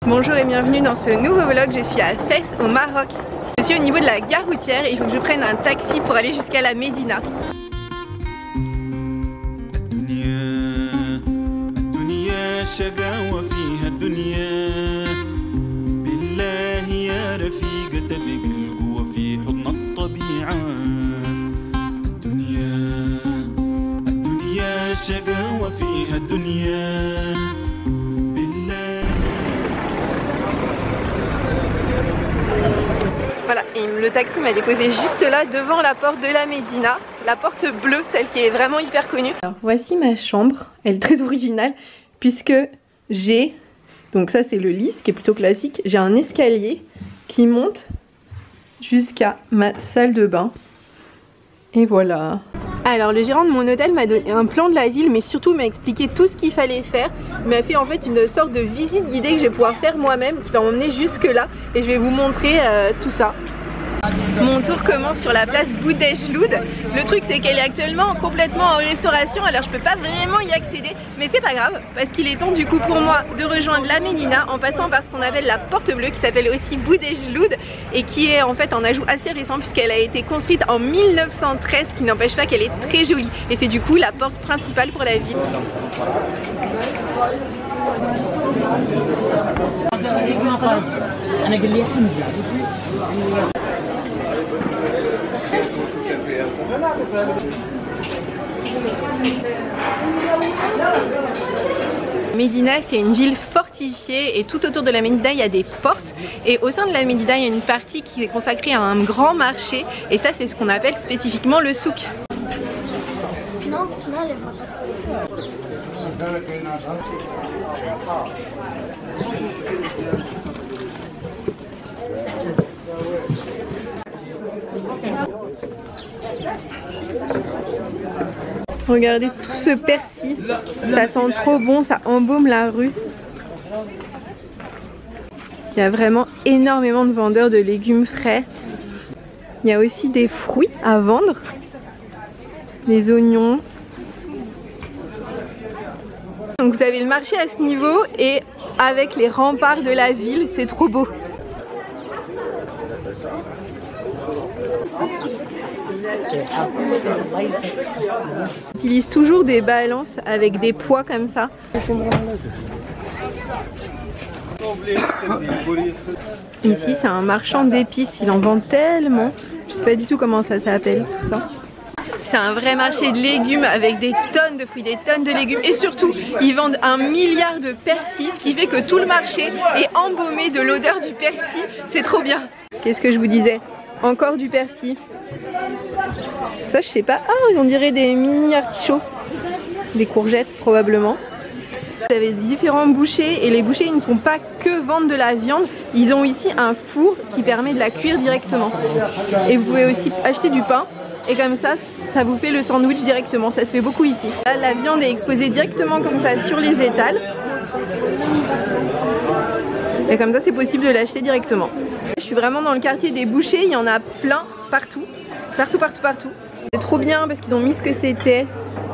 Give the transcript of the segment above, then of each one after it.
Bonjour et bienvenue dans ce nouveau vlog, je suis à Fès au Maroc. Je suis au niveau de la gare routière et il faut que je prenne un taxi pour aller jusqu'à la Médina. Voilà, et le taxi m'a déposé juste là devant la porte de la Médina, la porte bleue, celle qui est vraiment hyper connue. Alors voici ma chambre, elle est très originale puisque j'ai, donc ça c'est le lit, ce qui est plutôt classique, j'ai un escalier qui monte jusqu'à ma salle de bain. Et voilà. Alors le gérant de mon hôtel m'a donné un plan de la ville, mais surtout m'a expliqué tout ce qu'il fallait faire. Il m'a fait en fait une sorte de visite guidée que je vais pouvoir faire moi-même, qui va m'emmener jusque là, et je vais vous montrer tout ça. Mon tour commence sur la place Boudejloud. Le truc c'est qu'elle est actuellement complètement en restauration, alors je peux pas vraiment y accéder, mais c'est pas grave parce qu'il est temps du coup pour moi de rejoindre la Médina en passant par ce qu'on appelle la porte bleue, qui s'appelle aussi Boudejloud et qui est en fait un ajout assez récent puisqu'elle a été construite en 1913, ce qui n'empêche pas qu'elle est très jolie, et c'est du coup la porte principale pour la ville. Médina, c'est une ville fortifiée et tout autour de la Médina il y a des portes, et au sein de la Médina il y a une partie qui est consacrée à un grand marché, et ça c'est ce qu'on appelle spécifiquement le souk. Regardez tout ce persil, ça sent trop bon, ça embaume la rue. Il y a vraiment énormément de vendeurs de légumes frais. Il y a aussi des fruits à vendre, des oignons. Donc vous avez le marché à ce niveau et avec les remparts de la ville, c'est trop beau. On utilise toujours des balances avec des poids comme ça. Ici c'est un marchand d'épices, il en vend tellement. Je sais pas du tout comment ça s'appelle tout ça. C'est un vrai marché de légumes avec des tonnes de fruits, des tonnes de légumes, et surtout ils vendent 1 milliard de persil, ce qui fait que tout le marché est embaumé de l'odeur du persil. C'est trop bien. Qu'est-ce que je vous disais? Encore du persil. Ça je sais pas, ah on dirait des mini artichauts, des courgettes probablement. Vous avez différents bouchers, et les bouchers ils ne font pas que vendre de la viande, ils ont ici un four qui permet de la cuire directement. Et vous pouvez aussi acheter du pain, et comme ça, ça vous fait le sandwich directement, ça se fait beaucoup ici. Là, la viande est exposée directement comme ça sur les étals, et comme ça c'est possible de l'acheter directement. Je suis vraiment dans le quartier des bouchers, il y en a plein partout. Partout. C'est trop bien parce qu'ils ont mis ce que c'était.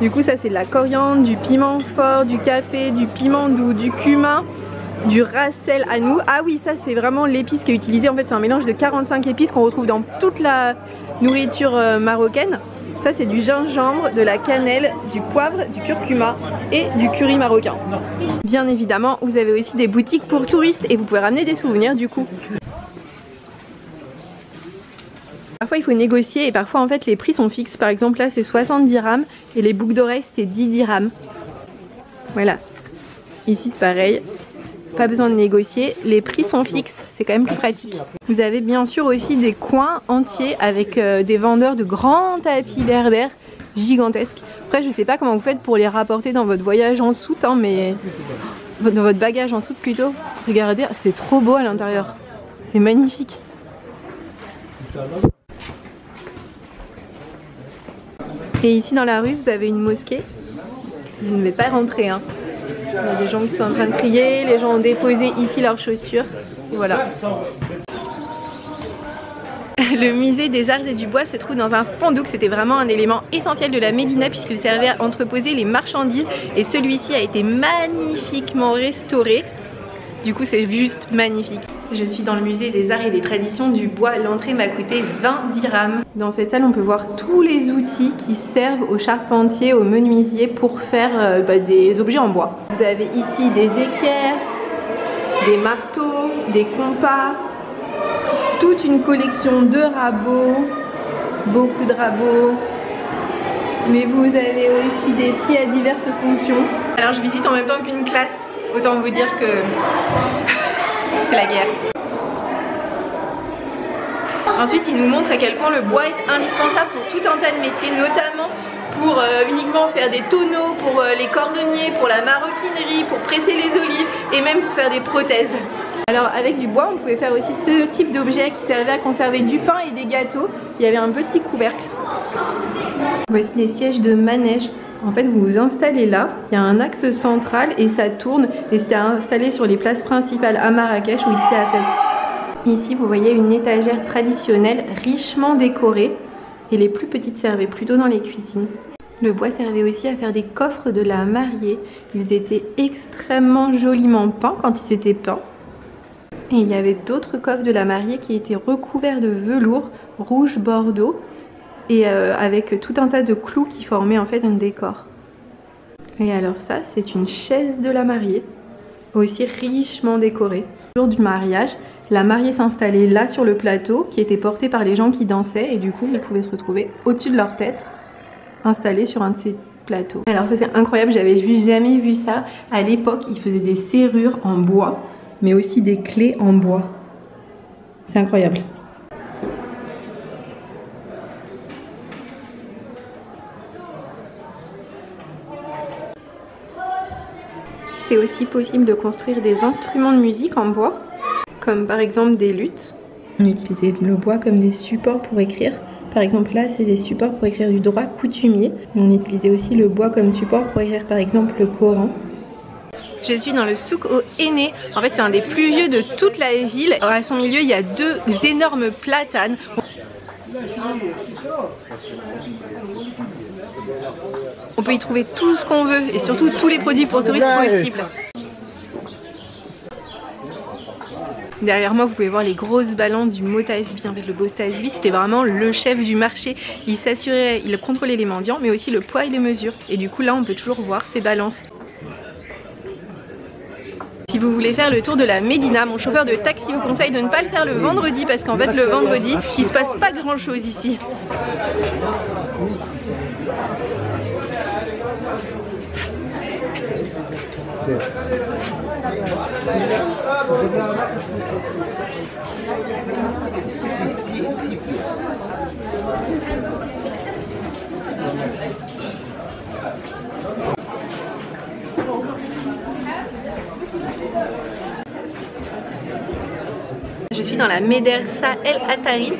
Du coup ça c'est de la coriandre, du piment fort, du café, du piment doux, du cumin, du ras el hanout. Ah oui, ça c'est vraiment l'épice qui est utilisée. En fait c'est un mélange de 45 épices qu'on retrouve dans toute la nourriture marocaine. Ça c'est du gingembre, de la cannelle, du poivre, du curcuma et du curry marocain. Bien évidemment vous avez aussi des boutiques pour touristes et vous pouvez ramener des souvenirs du coup. Parfois il faut négocier, et parfois en fait les prix sont fixes. Par exemple là c'est 70 dirhams et les boucles d'oreilles c'était 10 dirhams. Voilà. Ici c'est pareil. Pas besoin de négocier, les prix sont fixes, c'est quand même plus pratique. Vous avez bien sûr aussi des coins entiers avec des vendeurs de grands tapis berbères gigantesques. Après je sais pas comment vous faites pour les rapporter dans votre voyage en soute, hein, mais dans votre bagage en soute plutôt. Regardez, c'est trop beau à l'intérieur, c'est magnifique. Et ici dans la rue vous avez une mosquée, vous ne devez pas rentrer hein. Il y a des gens qui sont en train de prier, les gens ont déposé ici leurs chaussures, et voilà. Le musée des arts et du bois se trouve dans un fondouk. C'était vraiment un élément essentiel de la Médina puisqu'il servait à entreposer les marchandises, et celui-ci a été magnifiquement restauré. Du coup c'est juste magnifique. Je suis dans le musée des arts et des traditions du bois. L'entrée m'a coûté 20 dirhams. Dans cette salle on peut voir tous les outils qui servent aux charpentiers, aux menuisiers pour faire des objets en bois. Vous avez ici des équerres, des marteaux, des compas, toute une collection de rabots, beaucoup de rabots. Mais vous avez aussi des scies à diverses fonctions. Alors je visite en même temps qu'une classe, autant vous dire que c'est la guerre. Ensuite il nous montre à quel point le bois est indispensable pour tout un tas de métiers, notamment pour uniquement faire des tonneaux, pour les cordonniers, pour la maroquinerie, pour presser les olives et même pour faire des prothèses. Alors avec du bois on pouvait faire aussi ce type d'objet qui servait à conserver du pain et des gâteaux. Il y avait un petit couvercle. Voici les sièges de manège. En fait vous vous installez là, il y a un axe central et ça tourne, et c'était installé sur les places principales à Marrakech ou ici à Fès. Ici vous voyez une étagère traditionnelle richement décorée, et les plus petites servaient plutôt dans les cuisines. Le bois servait aussi à faire des coffres de la mariée. Ils étaient extrêmement joliment peints quand ils étaient peints. Et il y avait d'autres coffres de la mariée qui étaient recouverts de velours rouge bordeaux et avec tout un tas de clous qui formaient en fait un décor. Et alors ça, c'est une chaise de la mariée, aussi richement décorée. Le jour du mariage, la mariée s'installait là sur le plateau qui était porté par les gens qui dansaient, et du coup ils pouvaient se retrouver au-dessus de leur tête, installés sur un de ces plateaux. Alors ça c'est incroyable, j'avais jamais vu ça. À l'époque, ils faisaient des serrures en bois, mais aussi des clés en bois. C'est incroyable. C'était aussi possible de construire des instruments de musique en bois, comme par exemple des luths. On utilisait le bois comme des supports pour écrire. Par exemple là, c'est des supports pour écrire du droit coutumier. On utilisait aussi le bois comme support pour écrire par exemple le Coran. Je suis dans le souk au Henné. En fait c'est un des plus vieux de toute la ville. À son milieu il y a deux énormes platanes. On peut y trouver tout ce qu'on veut et surtout tous les produits pour touristes possibles. Derrière moi vous pouvez voir les grosses balances du mot Tasbi. En fait le beau Tasbi c'était vraiment le chef du marché. Il s'assurait, il contrôlait les mendiants mais aussi le poids et les mesures. Et du coup là on peut toujours voir ces balances. Si vous voulez faire le tour de la Médina, mon chauffeur de taxi vous conseille de ne pas le faire le vendredi parce qu'en fait le vendredi il se passe pas grand chose ici. Je suis dans la Médersa El Atari,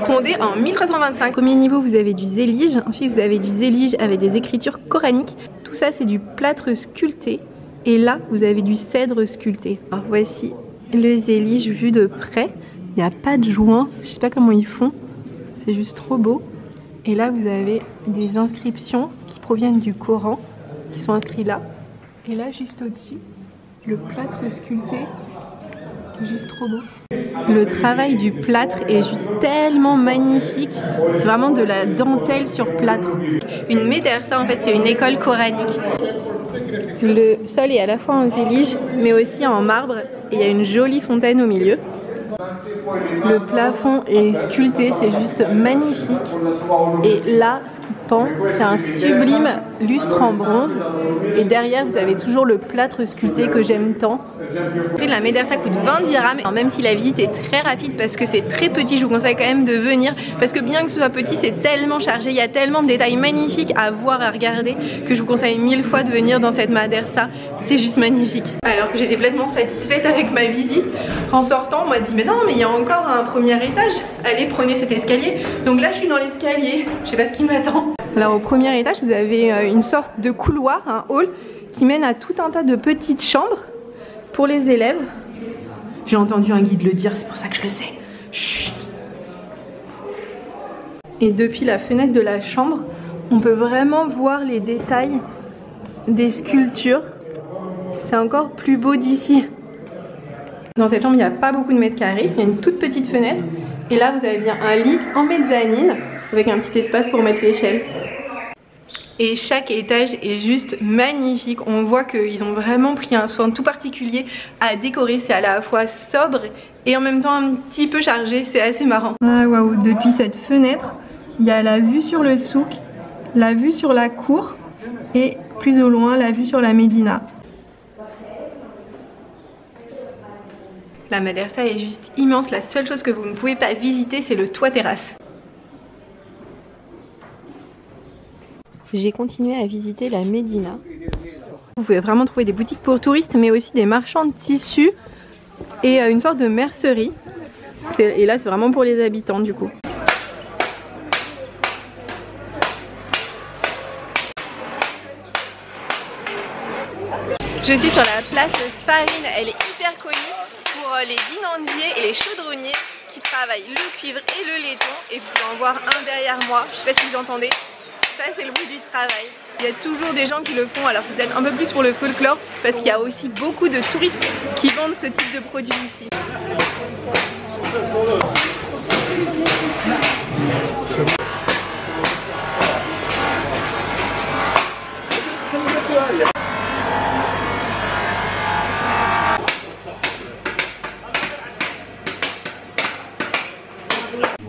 fondée en 1325. Au premier niveau vous avez du zélige, ensuite vous avez du zélige avec des écritures coraniques. Tout ça c'est du plâtre sculpté. Et là vous avez du cèdre sculpté. Alors voici le zélige vu de près. Il n'y a pas de joint, je sais pas comment ils font. C'est juste trop beau. Et là vous avez des inscriptions qui proviennent du Coran, qui sont inscrites là. Et là juste au-dessus, le plâtre sculpté. Juste trop beau. Le travail du plâtre est juste tellement magnifique. C'est vraiment de la dentelle sur plâtre. Une médersa en fait c'est une école coranique. Le sol est à la fois en zélige mais aussi en marbre et il y a une jolie fontaine au milieu. Le plafond est sculpté, c'est juste magnifique. Et là, ce qui pend, c'est un sublime lustre en bronze. Et derrière, vous avez toujours le plâtre sculpté que j'aime tant. Le prix de la médersa coûte 20 dirhams. Alors, même si la visite est très rapide parce que c'est très petit, je vous conseille quand même de venir. Parce que bien que ce soit petit, c'est tellement chargé. Il y a tellement de détails magnifiques à voir, à regarder, que je vous conseille 1000 fois de venir dans cette médersa. C'est juste magnifique. Alors que j'étais pleinement satisfaite avec ma visite, en sortant, on m'a dit mais non, mais il y a encore un premier étage. Allez, prenez cet escalier. Donc là, je suis dans l'escalier. Je sais pas ce qui m'attend. Alors au premier étage, vous avez une sorte de couloir, un hall, qui mène à tout un tas de petites chambres pour les élèves. J'ai entendu un guide le dire, c'est pour ça que je le sais. Chut. Et depuis la fenêtre de la chambre, on peut vraiment voir les détails des sculptures. C'est encore plus beau d'ici. Dans cette chambre il n'y a pas beaucoup de mètres carrés, il y a une toute petite fenêtre et là vous avez bien un lit en mezzanine avec un petit espace pour mettre l'échelle. Et chaque étage est juste magnifique, on voit qu'ils ont vraiment pris un soin tout particulier à décorer, c'est à la fois sobre et en même temps un petit peu chargé, c'est assez marrant. Ah waouh, depuis cette fenêtre, il y a la vue sur le souk, la vue sur la cour et plus au loin la vue sur la Médina. La madrasa est juste immense, la seule chose que vous ne pouvez pas visiter c'est le toit terrasse. J'ai continué à visiter la Médina. Vous pouvez vraiment trouver des boutiques pour touristes mais aussi des marchands de tissus et une sorte de mercerie. Et là c'est vraiment pour les habitants du coup. Je suis sur la place Sfarin, elle est hyper connue pour les guinandiers et les chaudronniers qui travaillent le cuivre et le laiton. Et vous pouvez en voir un derrière moi, je sais pas si vous entendez. Ça c'est le bruit du travail. Il y a toujours des gens qui le font, alors c'est peut-être un peu plus pour le folklore parce qu'il y a aussi beaucoup de touristes qui vendent ce type de produit ici.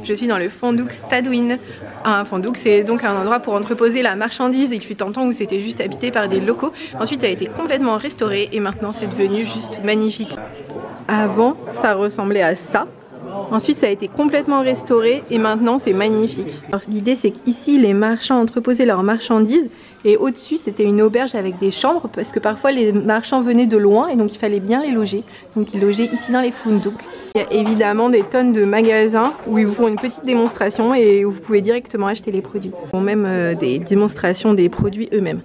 Je suis dans le Fondouk Tadouine. Un fondouk, c'est donc un endroit pour entreposer la marchandise. Il fut un temps où c'était juste habité par des locaux. Ensuite, ça a été complètement restauré et maintenant c'est devenu juste magnifique. Avant, ça ressemblait à ça. Ensuite, ça a été complètement restauré et maintenant c'est magnifique. L'idée, c'est qu'ici, les marchands entreposaient leurs marchandises et au-dessus, c'était une auberge avec des chambres parce que parfois les marchands venaient de loin et donc il fallait bien les loger. Donc ils logeaient ici dans les Foundouks. Il y a évidemment des tonnes de magasins où ils vous font une petite démonstration et où vous pouvez directement acheter les produits. Ils font même des démonstrations des produits eux-mêmes.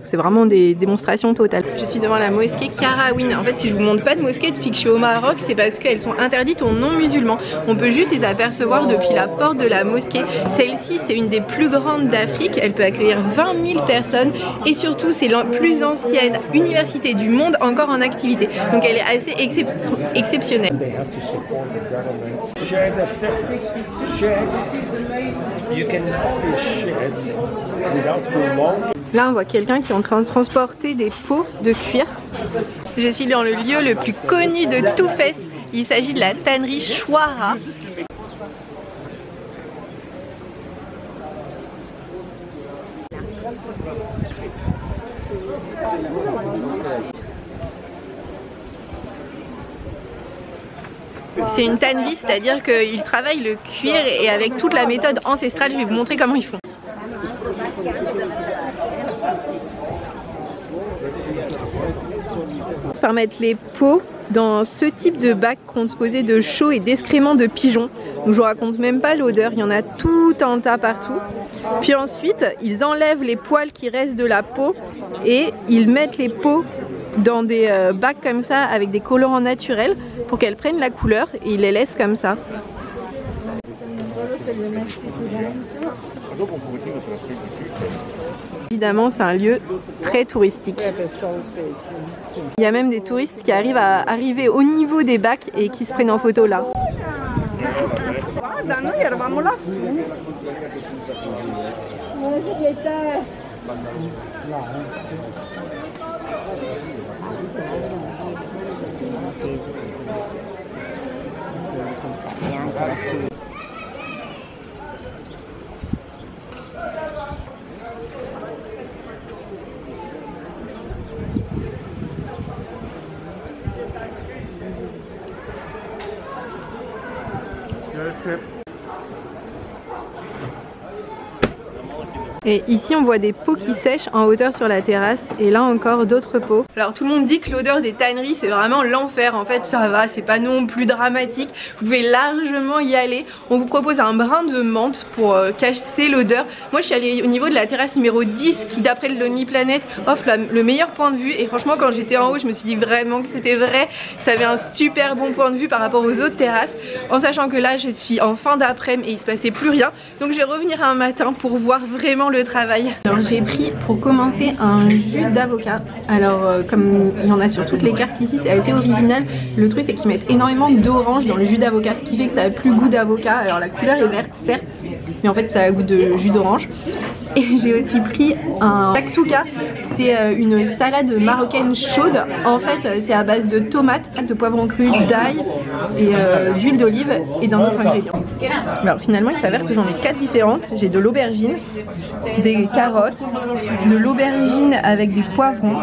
C'est vraiment des démonstrations totales. Je suis devant la mosquée Karaouine. En fait, si je vous montre pas de mosquée depuis que je suis au Maroc, c'est parce qu'elles sont interdites aux non-musulmans. On peut juste les apercevoir depuis la porte de la mosquée. Celle-ci, c'est une des plus grandes d'Afrique. Elle peut accueillir 20 000 personnes et surtout, c'est la plus ancienne université du monde encore en activité. Donc, elle est assez exceptionnelle. Là on voit quelqu'un qui est en train de transporter des pots de cuir. Je suis dans le lieu le plus connu de Toufès. Il s'agit de la tannerie Chouara. C'est une tannerie, c'est-à-dire qu'ils travaillent le cuir et avec toute la méthode ancestrale, je vais vous montrer comment ils font. Par mettre les pots dans ce type de bac composé de chaux et d'excréments de pigeons. Donc je vous raconte même pas l'odeur, il y en a tout un tas partout. Puis ensuite, ils enlèvent les poils qui restent de la peau et ils mettent les peaux dans des bacs comme ça avec des colorants naturels pour qu'elles prennent la couleur et ils les laissent comme ça. Évidemment, c'est un lieu très touristique. Il y a même des touristes qui arrivent à arriver au niveau des bacs et qui se prennent en photo là. Et ici on voit des pots qui sèchent en hauteur sur la terrasse et là encore d'autres pots. Alors tout le monde dit que l'odeur des tanneries c'est vraiment l'enfer. En fait ça va, c'est pas non plus dramatique. Vous pouvez largement y aller. On vous propose un brin de menthe pour casser l'odeur. Moi je suis allée au niveau de la terrasse numéro 10 qui d'après le Lonely Planet offre le meilleur point de vue. Et franchement quand j'étais en haut je me suis dit vraiment que c'était vrai. Ça avait un super bon point de vue par rapport aux autres terrasses. En sachant que là je suis en fin d'après-midi et il se passait plus rien. Donc je vais revenir un matin pour voir vraiment le travail. Alors j'ai pris pour commencer un jus d'avocat. Alors comme il y en a sur toutes les cartes ici, c'est assez original. Le truc c'est qu'ils mettent énormément d'orange dans le jus d'avocat, ce qui fait que ça a plus goût d'avocat. Alors la couleur est verte certes, mais en fait ça a goût de jus d'orange. Et j'ai aussi pris un taktuka, c'est une salade marocaine chaude. En fait c'est à base de tomates, de poivrons crus, d'ail et d'huile d'olive et d'un autre ingrédient. Alors finalement il s'avère que j'en ai 4 différentes. J'ai de l'aubergine, des carottes, de l'aubergine avec des poivrons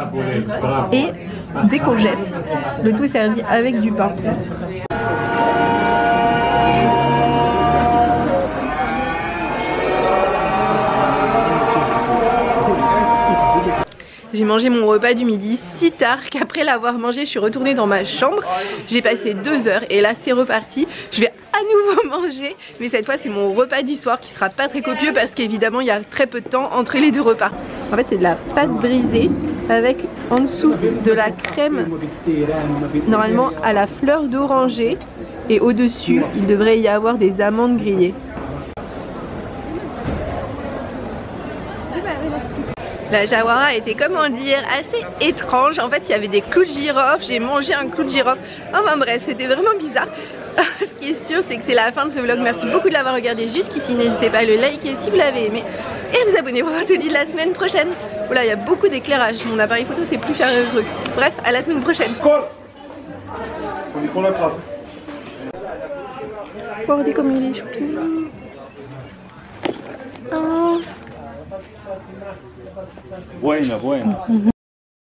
et des courgettes. Le tout est servi avec du pain. J'ai mangé mon repas du midi si tard qu'après l'avoir mangé, je suis retournée dans ma chambre. J'ai passé 2 heures et là c'est reparti. Je vais à nouveau manger, mais cette fois c'est mon repas du soir qui sera pas très copieux parce qu'évidemment il y a très peu de temps entre les 2 repas. En fait c'est de la pâte brisée avec en dessous de la crème normalement à la fleur d'oranger et au dessus il devrait y avoir des amandes grillées. La jawara était, comment dire, assez étrange. En fait il y avait des clous de girofle, j'ai mangé un clou de girofle. Enfin bref, c'était vraiment bizarre. Ce qui est sûr c'est que c'est la fin de ce vlog. Merci beaucoup de l'avoir regardé jusqu'ici. N'hésitez pas à le liker si vous l'avez aimé et à vous abonner pour un autre de la semaine prochaine. Voilà, il y a beaucoup d'éclairage. Mon appareil photo c'est plus faire le truc. Bref, à la semaine prochaine. Regardez comme il est choupi. Oh. Buena, buena.